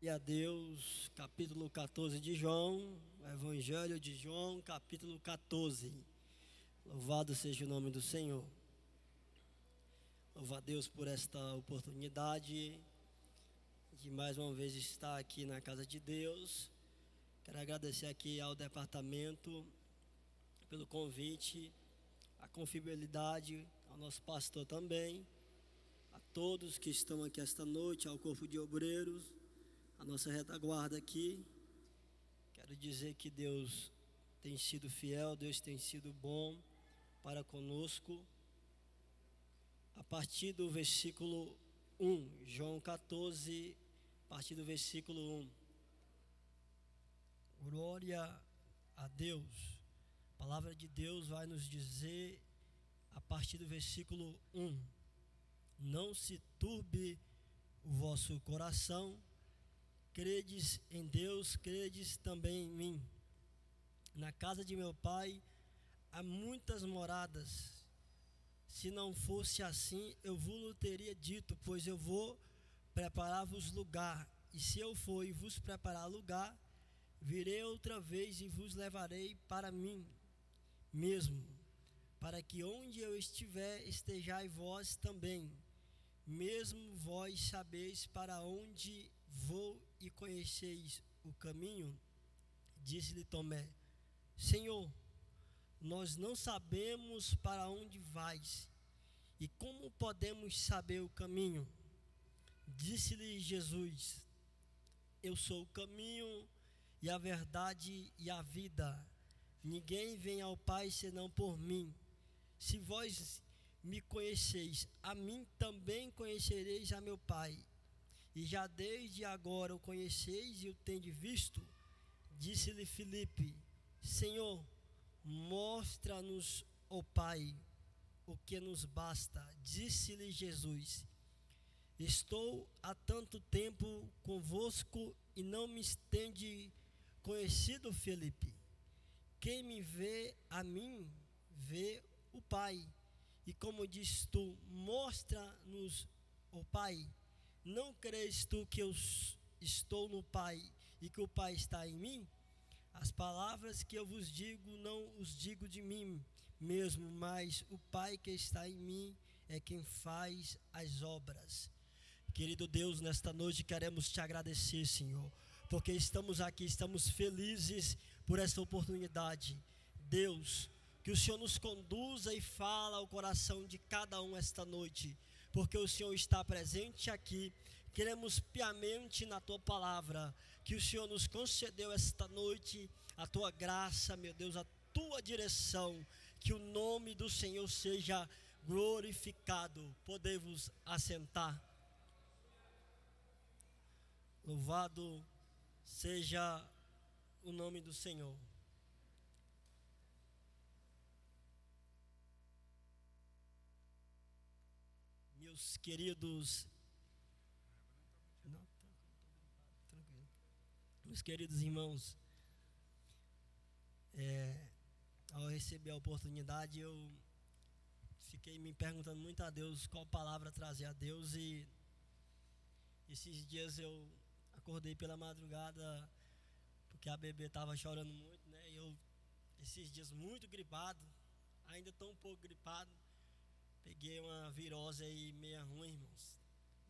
E a Deus, capítulo 14 de João, Evangelho de João, capítulo 14. Louvado seja o nome do Senhor. Louvo a Deus por esta oportunidade de mais uma vez estar aqui na casa de Deus. Quero agradecer aqui ao departamento pelo convite, a confiabilidade, ao nosso pastor também, a todos que estão aqui esta noite, ao corpo de obreiros, a nossa retaguarda aqui. Quero dizer que Deus tem sido fiel, Deus tem sido bom para conosco. A partir do versículo 1, João 14, a partir do versículo 1. Glória a Deus. A palavra de Deus vai nos dizer, a partir do versículo 1: Não se turbe o vosso coração, credes em Deus, credes também em mim. Na casa de meu pai há muitas moradas. Se não fosse assim, eu vos teria dito, pois eu vou preparar-vos lugar. E se eu for e vos preparar lugar, virei outra vez e vos levarei para mim mesmo, para que onde eu estiver, estejais vós também. Mesmo vós sabeis para onde vou e conheceis o caminho. Disse-lhe Tomé: Senhor, nós não sabemos para onde vais, e como podemos saber o caminho? Disse-lhe Jesus: Eu sou o caminho e a verdade e a vida. Ninguém vem ao Pai senão por mim. Se vós me conheceis, a mim também conhecereis a meu Pai. E já desde agora o conheceis e o tendes visto. Disse-lhe Filipe: Senhor, mostra-nos o Pai, o que nos basta. Disse-lhe Jesus: Estou há tanto tempo convosco e não me tende conhecido, Filipe. Quem me vê a mim, vê o Pai. E como diz tu, mostra-nos o Pai. Não crês tu que eu estou no Pai e que o Pai está em mim? As palavras que eu vos digo, não os digo de mim mesmo, mas o Pai que está em mim é quem faz as obras. Querido Deus, nesta noite queremos te agradecer, Senhor, porque estamos aqui, estamos felizes por esta oportunidade. Deus, que o Senhor nos conduza e fala ao coração de cada um esta noite, porque o Senhor está presente aqui. Queremos piamente na tua palavra, que o Senhor nos concedeu esta noite a tua graça, meu Deus, a tua direção, que o nome do Senhor seja glorificado. Podemos assentar. Louvado seja o nome do Senhor. Meus queridos, tranquilo. Meus queridos irmãos, ao receber a oportunidade, eu fiquei me perguntando muito a Deus qual palavra trazer a Deus, e esses dias eu acordei pela madrugada porque a bebê estava chorando muito, né? E eu, esses dias, muito gripado, ainda estou um pouco gripado. Peguei uma virose aí meia ruim, irmãos,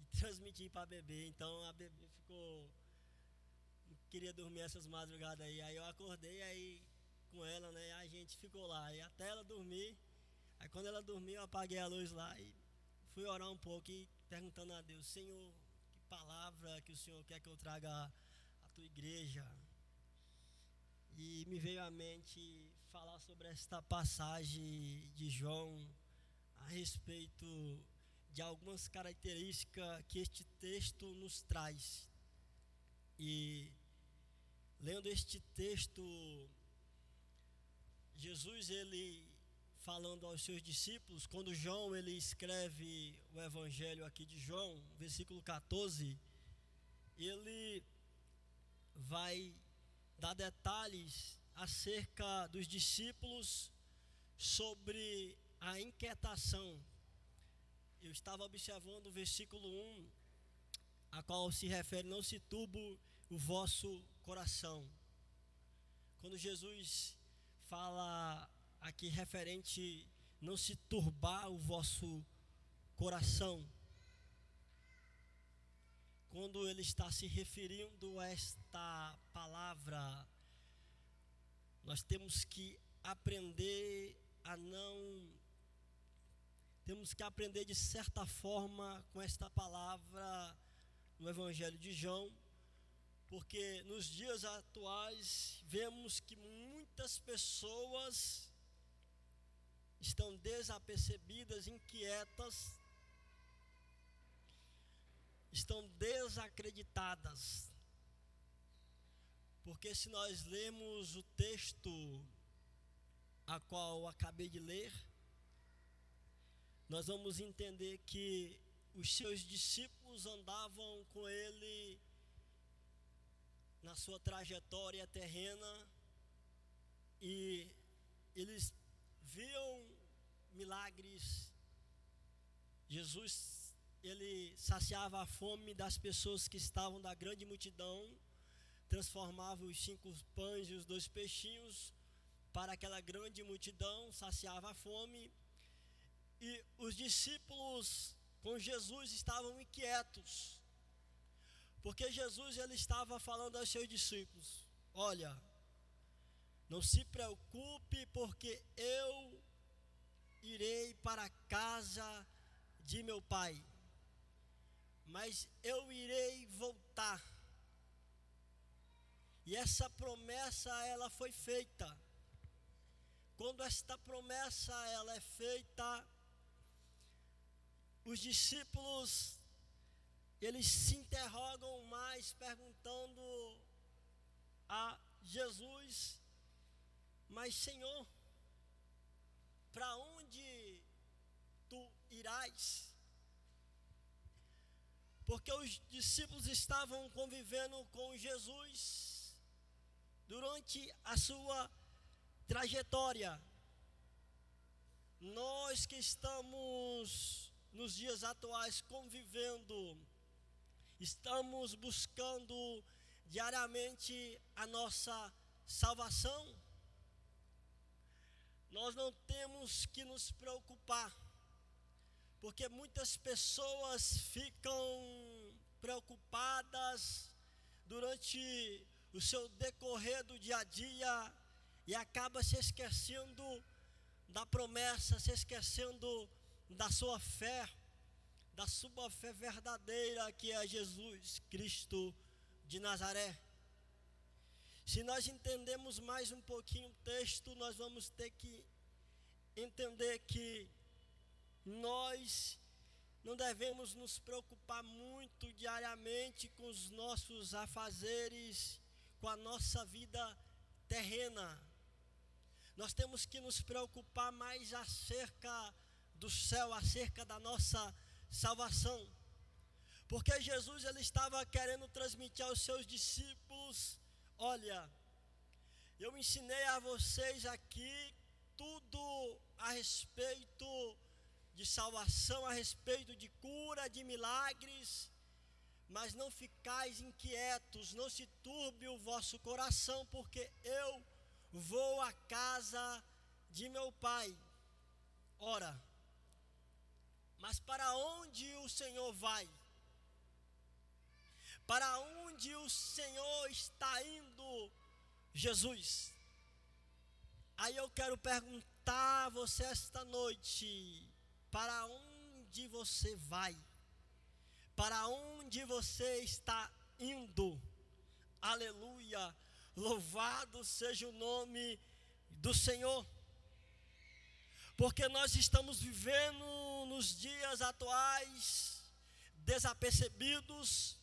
e transmiti para a bebê. Então a bebê ficou, não queria dormir essas madrugadas aí. Aí eu acordei aí com ela, né? A gente ficou lá, e até ela dormir. Aí quando ela dormiu, eu apaguei a luz lá e fui orar um pouco e perguntando a Deus: Senhor, que palavra que o Senhor quer que eu traga à tua igreja? E me veio à mente falar sobre esta passagem de João, a respeito de algumas características que este texto nos traz. E lendo este texto, Jesus, ele falando aos seus discípulos, quando João ele escreve o evangelho aqui de João, versículo 14, ele vai dar detalhes acerca dos discípulos sobre a inquietação. Eu estava observando o versículo 1 a qual se refere, não se turbe o vosso coração. Quando Jesus fala aqui referente, não se turbar o vosso coração, quando ele está se referindo a esta palavra, nós temos que aprender de certa forma com esta palavra no Evangelho de João, porque nos dias atuais vemos que muitas pessoas estão desapercebidas, inquietas, estão desacreditadas. Porque se nós lermos o texto a qual acabei de ler, nós vamos entender que os seus discípulos andavam com ele na sua trajetória terrena e eles viam milagres. Jesus, ele saciava a fome das pessoas que estavam da grande multidão, transformava os 5 pães e os 2 peixinhos para aquela grande multidão, saciava a fome. E os discípulos com Jesus estavam inquietos, porque Jesus ele estava falando aos seus discípulos: olha, não se preocupe, porque eu irei para a casa de meu pai, mas eu irei voltar. E essa promessa ela foi feita. Quando esta promessa ela é feita, os discípulos eles se interrogam mais, perguntando a Jesus: mas Senhor, para onde tu irás? Porque os discípulos estavam convivendo com Jesus durante a sua trajetória. Nós que estamos nos dias atuais convivendo, estamos buscando diariamente a nossa salvação. Nós não temos que nos preocupar, porque muitas pessoas ficam preocupadas durante o seu decorrer do dia a dia e acaba se esquecendo da promessa, se esquecendo da sua fé verdadeira, que é Jesus Cristo de Nazaré. Se nós entendemos mais um pouquinho o texto, nós vamos ter que entender que nós não devemos nos preocupar muito diariamente com os nossos afazeres, com a nossa vida terrena. Nós temos que nos preocupar mais acerca do céu, acerca da nossa salvação. Porque Jesus ele estava querendo transmitir aos seus discípulos: olha, eu ensinei a vocês aqui tudo a respeito de salvação, a respeito de cura, de milagres, mas não ficais inquietos, não se turbe o vosso coração, porque eu vou à casa de meu pai. Ora, mas para onde o Senhor vai? Para onde o Senhor está indo, Jesus? Aí eu quero perguntar a você esta noite: para onde você vai? Para onde você está indo? Aleluia! Louvado seja o nome do Senhor. Porque nós estamos vivendo nos dias atuais desapercebidos,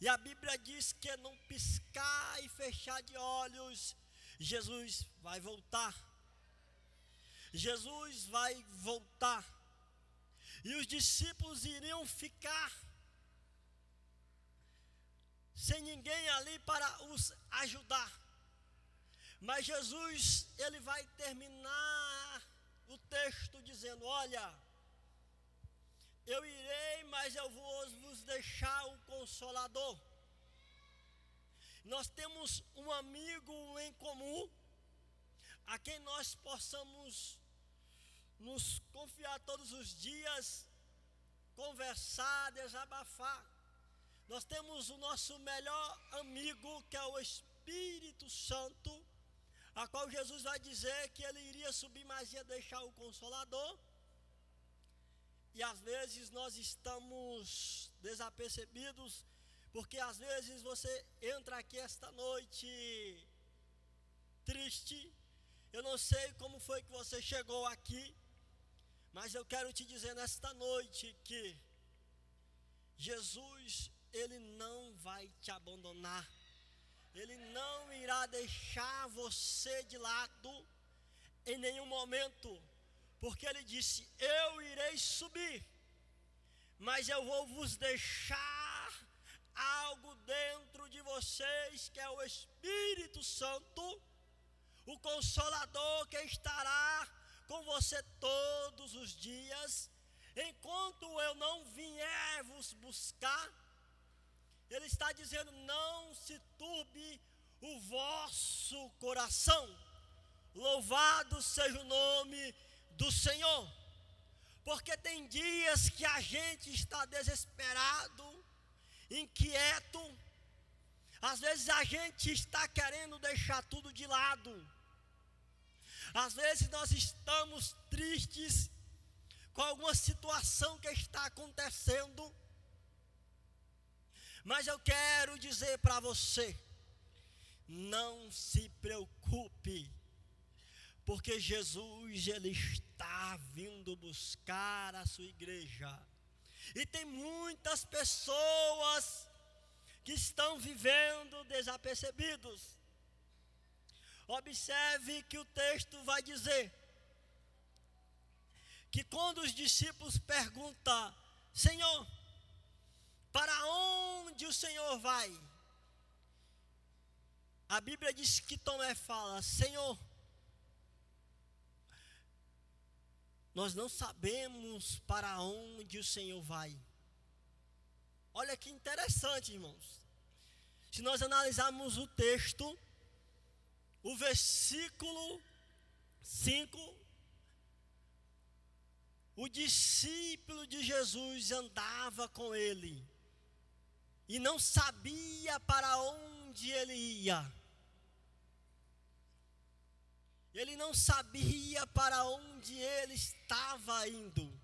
e a Bíblia diz que não piscar e fechar de olhos, Jesus vai voltar. Jesus vai voltar. E os discípulos iriam ficar sem ninguém ali para os ajudar. Mas Jesus, ele vai terminar o texto dizendo: olha, eu irei, mas eu vou vos deixar o Consolador. Nós temos um amigo em comum, a quem nós possamos nos confiar todos os dias, conversar, desabafar. Nós temos o nosso melhor amigo, que é o Espírito Santo, a qual Jesus vai dizer que ele iria subir, mas ia deixar o Consolador. E às vezes nós estamos desapercebidos, porque às vezes você entra aqui esta noite triste. Eu não sei como foi que você chegou aqui, mas eu quero te dizer nesta noite que Jesus, Ele não vai te abandonar. Ele não irá deixar você de lado em nenhum momento, porque Ele disse: eu irei subir, mas eu vou vos deixar algo dentro de vocês, que é o Espírito Santo, o Consolador, que estará com você todos os dias, enquanto eu não vier vos buscar. Ele está dizendo: não se turbe o vosso coração. Louvado seja o nome do Senhor. Porque tem dias que a gente está desesperado, inquieto. Às vezes a gente está querendo deixar tudo de lado. Às vezes nós estamos tristes com alguma situação que está acontecendo. Mas eu quero dizer para você: não se preocupe, porque Jesus, Ele está vindo buscar a sua igreja. E tem muitas pessoas que estão vivendo desapercebidos. Observe que o texto vai dizer que quando os discípulos perguntam: Senhor, para onde o Senhor vai? A Bíblia diz que Tomé fala: Senhor, nós não sabemos para onde o Senhor vai. Olha que interessante, irmãos. Se nós analisarmos o texto, o versículo 5, o discípulo de Jesus andava com ele e não sabia para onde ele ia. Ele não sabia para onde ele estava indo.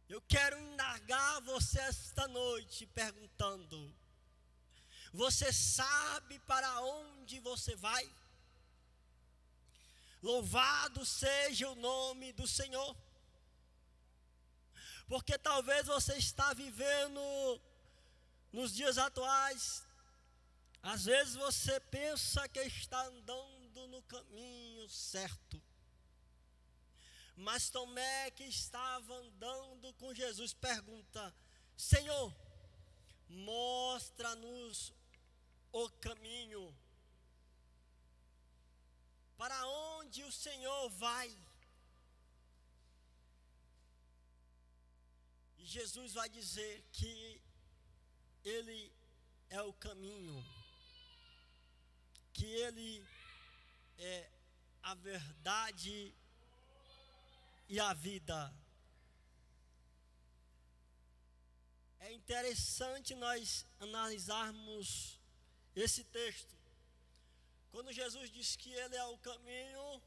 Eu quero indagar você esta noite perguntando: você sabe para onde você vai? Louvado seja o nome do Senhor. Porque talvez você está vivendo nos dias atuais. Às vezes você pensa que está andando no caminho certo. Mas Tomé, que estava andando com Jesus, pergunta: Senhor, mostra-nos o caminho. Para onde o Senhor vai? E Jesus vai dizer que Ele é o caminho, que Ele é a verdade e a vida. É interessante nós analisarmos esse texto. Quando Jesus diz que Ele é o caminho,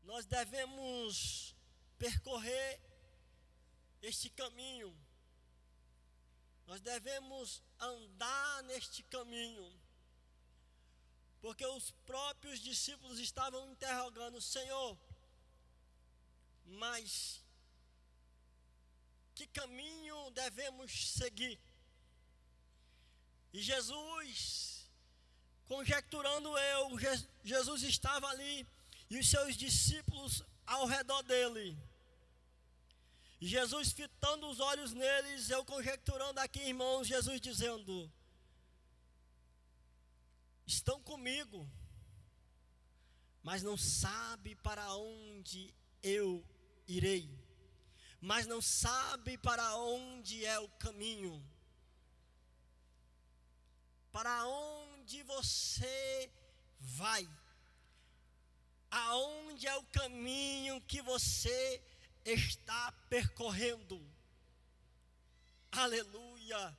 nós devemos percorrer este caminho. Nós devemos andar neste caminho. Porque os próprios discípulos estavam interrogando: Senhor, mas que caminho devemos seguir? E Jesus, conjecturando Jesus estava ali e os seus discípulos ao redor dele. E Jesus fitando os olhos neles, eu conjecturando aqui, irmãos, Jesus dizendo: estão comigo, mas não sabe para onde eu irei, mas não sabe para onde é o caminho. Para onde você vai? Aonde é o caminho que você está percorrendo? Aleluia!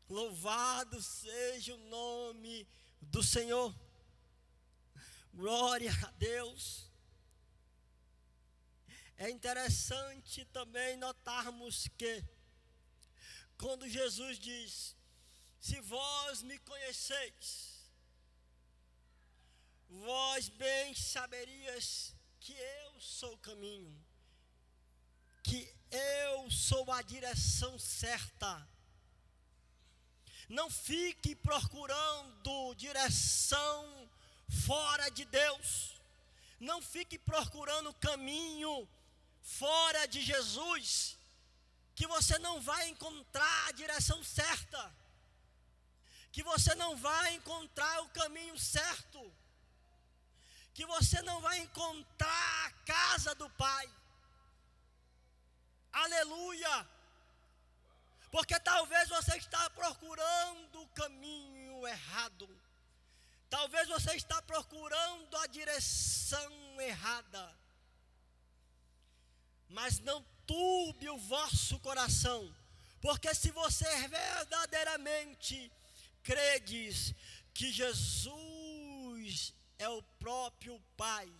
Louvado seja o nome do Senhor. Glória a Deus. É interessante também notarmos que quando Jesus diz: se vós me conheceis, vós bem saberias que eu sou o caminho, que eu sou a direção certa. Não fique procurando direção fora de Deus. Não fique procurando caminho fora de Jesus, que você não vai encontrar a direção certa, que você não vai encontrar o caminho certo, que você não vai encontrar a casa do Pai. Aleluia! Porque talvez você está procurando o caminho errado. Talvez você está procurando a direção errada. Mas não turbe o vosso coração. Porque se você verdadeiramente credes que Jesus é o próprio Pai,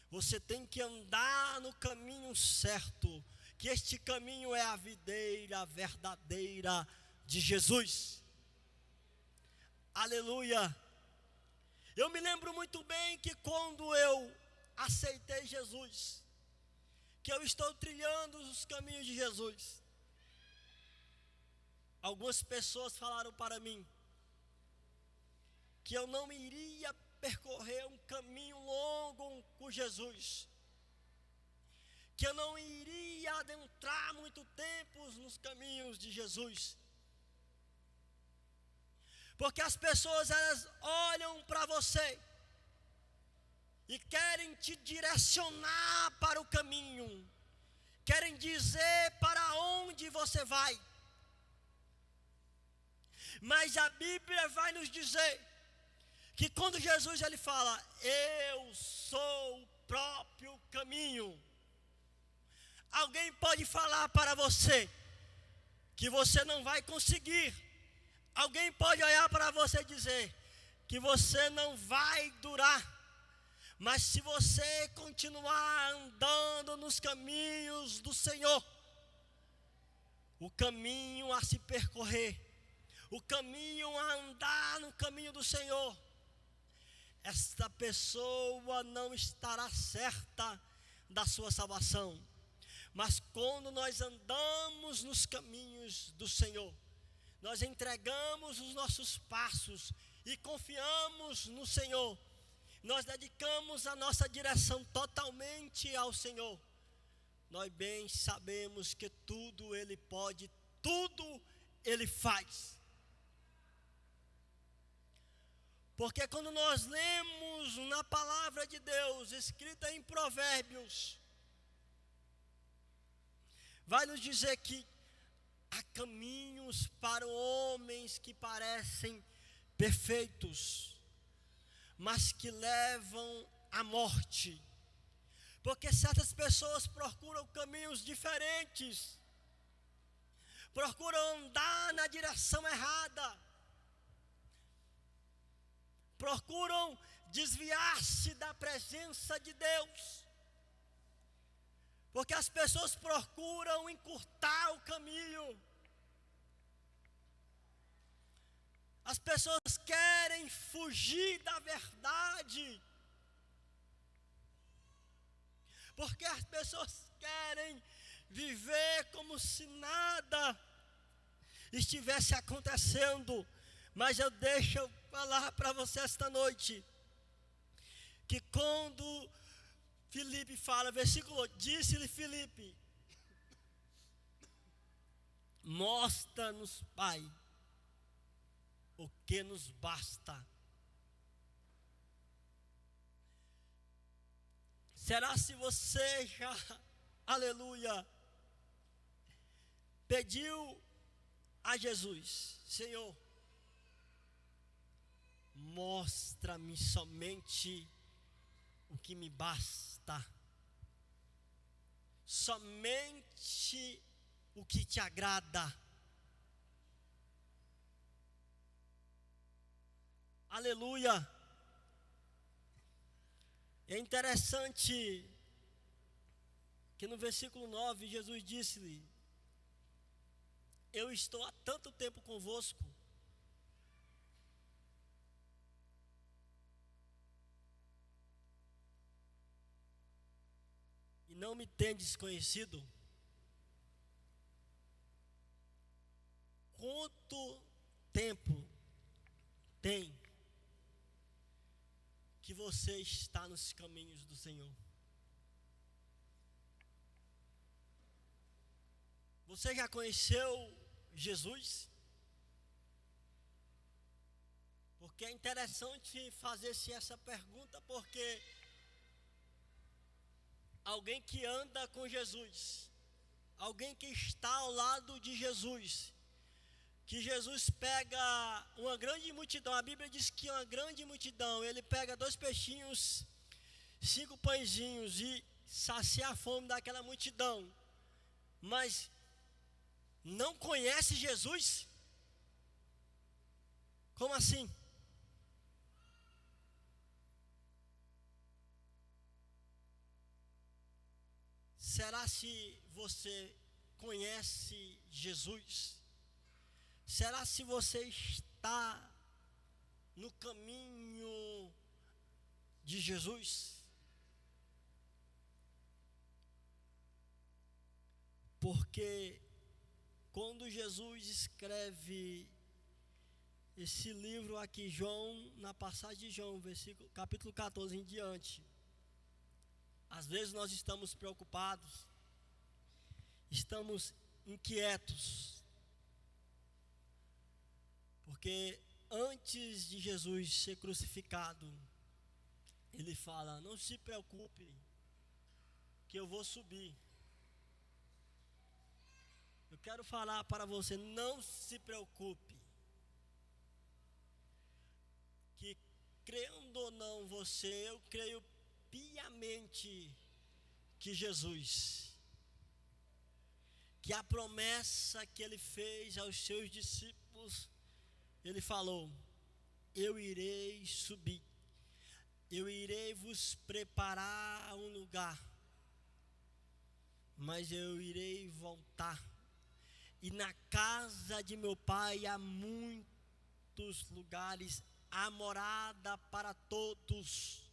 você tem que andar no caminho certo, que este caminho é a videira verdadeira de Jesus. Aleluia! Eu me lembro muito bem que quando eu aceitei Jesus, que eu estou trilhando os caminhos de Jesus, algumas pessoas falaram para mim que eu não iria percorrer um caminho longo com Jesus, que eu não iria adentrar muito tempo nos caminhos de Jesus, porque as pessoas, elas olham para você e querem te direcionar para o caminho, querem dizer para onde você vai. Mas a Bíblia vai nos dizer que quando Jesus ele fala: eu sou o próprio caminho, alguém pode falar para você que você não vai conseguir. Alguém pode olhar para você e dizer que você não vai durar. Mas se você continuar andando nos caminhos do Senhor, o caminho a se percorrer, o caminho a andar no caminho do Senhor, esta pessoa não estará certa da sua salvação. Mas quando nós andamos nos caminhos do Senhor, nós entregamos os nossos passos e confiamos no Senhor, nós dedicamos a nossa direção totalmente ao Senhor, nós bem sabemos que tudo Ele pode, tudo Ele faz. Porque quando nós lemos na palavra de Deus, escrita em Provérbios, vai nos dizer que há caminhos para homens que parecem perfeitos, mas que levam à morte. Porque certas pessoas procuram caminhos diferentes, procuram andar na direção errada, procuram desviar-se da presença de Deus, porque as pessoas procuram encurtar o caminho, as pessoas querem fugir da verdade, porque as pessoas querem viver como se nada estivesse acontecendo. Mas deixa eu falar para você esta noite, que quando Filipe fala, versículo 8, disse-lhe Filipe: mostra-nos, Pai, o que nos basta. Será se você já, aleluia, pediu a Jesus: Senhor, mostra-me somente o que me basta, somente o que te agrada. Aleluia. É interessante que no versículo 9 Jesus disse-lhe: eu estou há tanto tempo convosco, e não me tendes conhecido. Quanto tempo tem que você está nos caminhos do Senhor? Você já conheceu Jesus? Porque é interessante fazer-se essa pergunta, porque alguém que anda com Jesus, alguém que está ao lado de Jesus, que Jesus pega uma grande multidão, a Bíblia diz que uma grande multidão, ele pega 2 peixinhos, 5 pãezinhos e sacia a fome daquela multidão, mas não conhece Jesus? Como assim? Será se você conhece Jesus? Será se você está no caminho de Jesus? Porque quando Jesus escreve esse livro aqui, João, na passagem de João, capítulo 14 em diante, às vezes nós estamos preocupados, estamos inquietos, porque antes de Jesus ser crucificado, ele fala: não se preocupe, que eu vou subir. Eu quero falar para você: não se preocupe, que crendo ou não você, eu creio piamente que Jesus, que a promessa que ele fez aos seus discípulos, ele falou: eu irei subir, eu irei vos preparar um lugar, mas eu irei voltar, e na casa de meu pai há muitos lugares, há morada para todos.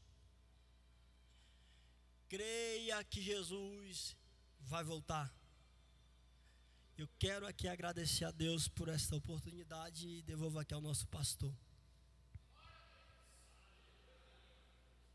Creia que Jesus vai voltar. Eu quero aqui agradecer a Deus por esta oportunidade e devolvo aqui ao nosso pastor.